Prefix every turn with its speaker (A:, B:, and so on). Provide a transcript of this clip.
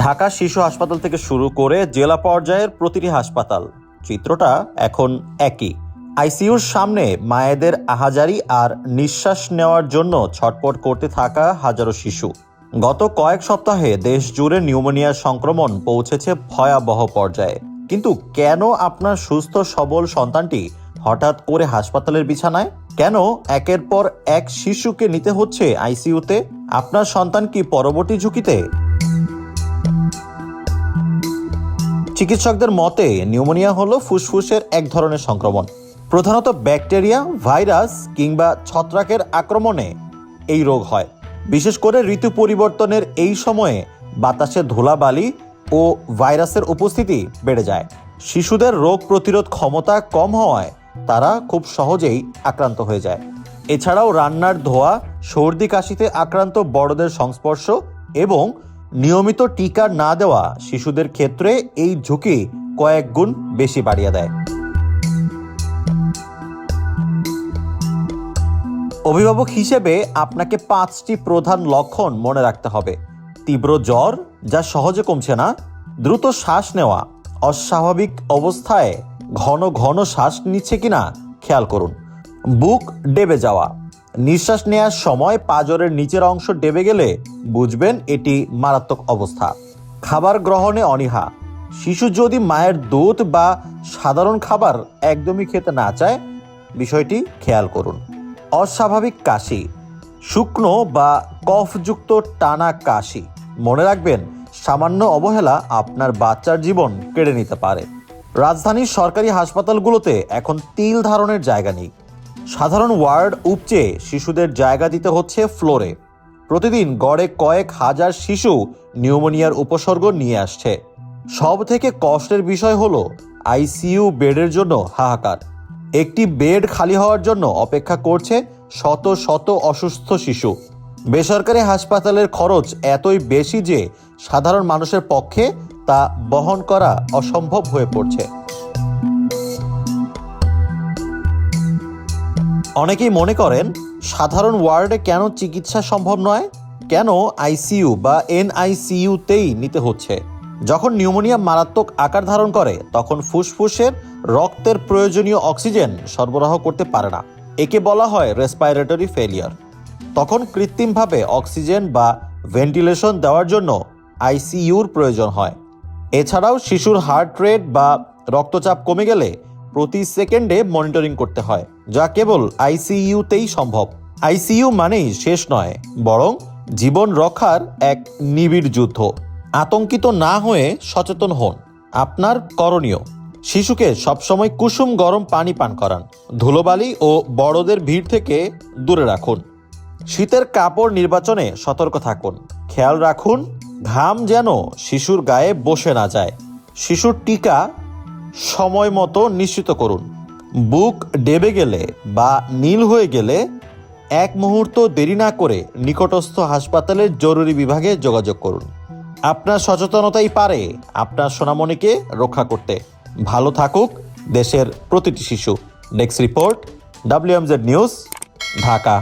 A: ঢাকা শিশু হাসপাতাল থেকে শুরু করে জেলা পর্যায়ের প্রতিটি হাসপাতাল চিত্রটা এখন একই। আইসিইউর সামনে মায়েদের আহাজারি আর নিঃশ্বাস নেওয়ার জন্য ছটপট করতে থাকা হাজারো শিশু। গত কয়েক সপ্তাহে দেশ জুড়ে নিউমোনিয়ার সংক্রমণ পৌঁছেছে ভয়াবহ পর্যায়ে। কিন্তু কেন আপনার সুস্থ সবল সন্তানটি হঠাৎ করে হাসপাতালের বিছানায়? কেন একের পর এক শিশুকে নিতে হচ্ছে আইসিইউতে? আপনার সন্তান কি পরবর্তী ঝুঁকিতে? চিকিৎসকদের মতে নিউমোনিয়া হলো ফুসফুসের এক ধরনের সংক্রমণ। প্রধানত ব্যাকটেরিয়া, ভাইরাস কিংবা ছত্রাকের আক্রমণে এই রোগ হয়। বিশেষ করে ঋতু পরিবর্তনের এই সময়ে বাতাসে ধুলাবালি ও ভাইরাসের উপস্থিতি বেড়ে যায়। শিশুদের রোগ প্রতিরোধ ক্ষমতা কম হওয়ায় তারা খুব সহজেই আক্রান্ত হয়ে যায়। এছাড়াও রান্নার ধোয়া, সর্দি কাশিতে আক্রান্ত বড়দের সংস্পর্শ এবং নিয়মিত টিকা না দেওয়া শিশুদের ক্ষেত্রে এই ঝুঁকি কয়েক গুণ বেশি বাড়িয়ে দেয়। অভিভাবক হিসেবে আপনাকে 5টি প্রধান লক্ষণ মনে রাখতে হবে। তীব্র জ্বর যা সহজে কমছে না, দ্রুত শ্বাস নেওয়া, অস্বাভাবিক অবস্থায় ঘন ঘন শ্বাস নিচ্ছে কিনা খেয়াল করুন। বুক ডেবে যাওয়া, নিঃশ্বাস নেওয়ার সময় পাঁজরের নিচের অংশ ডেবে গেলে বুঝবেন এটি মারাত্মক অবস্থা। খাবার গ্রহণে অনীহা, শিশু যদি মায়ের দুধ বা সাধারণ খাবার একদমই খেতে না চায়, বিষয়টি খেয়াল করুন। অস্বাভাবিক কাশি, শুকনো বা কফযুক্ত টানা কাশি, মনে রাখবেন সামান্য অবহেলা আপনার বাচ্চার জীবন কেড়ে নিতে পারে। রাজধানীর সরকারি হাসপাতালগুলোতে এখন তিল ধারণের জায়গা নেই। সাধারণ ওয়ার্ড উপচে শিশুদের জায়গা দিতে হচ্ছে ফ্লোরে। প্রতিদিন গড়ে কয়েক হাজার শিশু নিউমোনিয়ার উপসর্গ নিয়ে আসছে। সব থেকে কষ্টের বিষয় হলো আইসিইউ বেডের জন্য হাহাকার। একটি বেড খালি হওয়ার জন্য অপেক্ষা করছে শত শত অসুস্থ শিশু। বেসরকারি হাসপাতালের খরচ এতই বেশি যে সাধারণ মানুষের পক্ষে তা বহন করা অসম্ভব হয়ে পড়ছে। অনেকেই মনে করেন সাধারণ ওয়ার্ডে কেন চিকিৎসা সম্ভব নয়, কেন আইসিইউ বা এনআইসিইউতেই নিতে হচ্ছে। যখন নিউমোনিয়া মারাত্মক আকার ধারণ করে তখন ফুসফুসের রক্তের প্রয়োজনীয় অক্সিজেন সরবরাহ করতে পারে না। একে বলা হয় রেসপাইরেটরি ফেলিয়ার। তখন কৃত্রিমভাবে অক্সিজেন বা ভেন্টিলেশন দেওয়ার জন্য আইসিইউর প্রয়োজন হয়। এছাড়াও শিশুর হার্ট রেট বা রক্তচাপ কমে গেলে প্রতি সেকেন্ডে মনিটরিং করতে হয়, যা কেবল আইসিইউতেই সম্ভব। আইসিইউ মানেই শেষ নয়, বরং জীবন রক্ষার এক নিবিড় যুদ্ধ। আতঙ্কিত না হয়ে সচেতন হন। আপনার করণীয়: শিশুকে সবসময় কুসুম গরম পানি পান করান, ধুলোবালি ও বড়দের ভিড় থেকে দূরে রাখুন। শীতের কাপড় নির্বাচনে সতর্ক থাকুন। খেয়াল রাখুন ঘাম যেন শিশুর গায়ে বসে না যায়। শিশুর টিকা সময় মতো নিশ্চিত করুন। বুক ডেবে গেলে বা নীল হয়ে গেলে এক মুহূর্ত দেরি না করে নিকটস্থ হাসপাতালের জরুরি বিভাগে যোগাযোগ করুন। আপনার সচেতনতাই পারে আপনার সোনামণিকে রক্ষা করতে। ভালো থাকুক দেশের প্রতিটি শিশু। Desk report, WMZ news, Dhaka.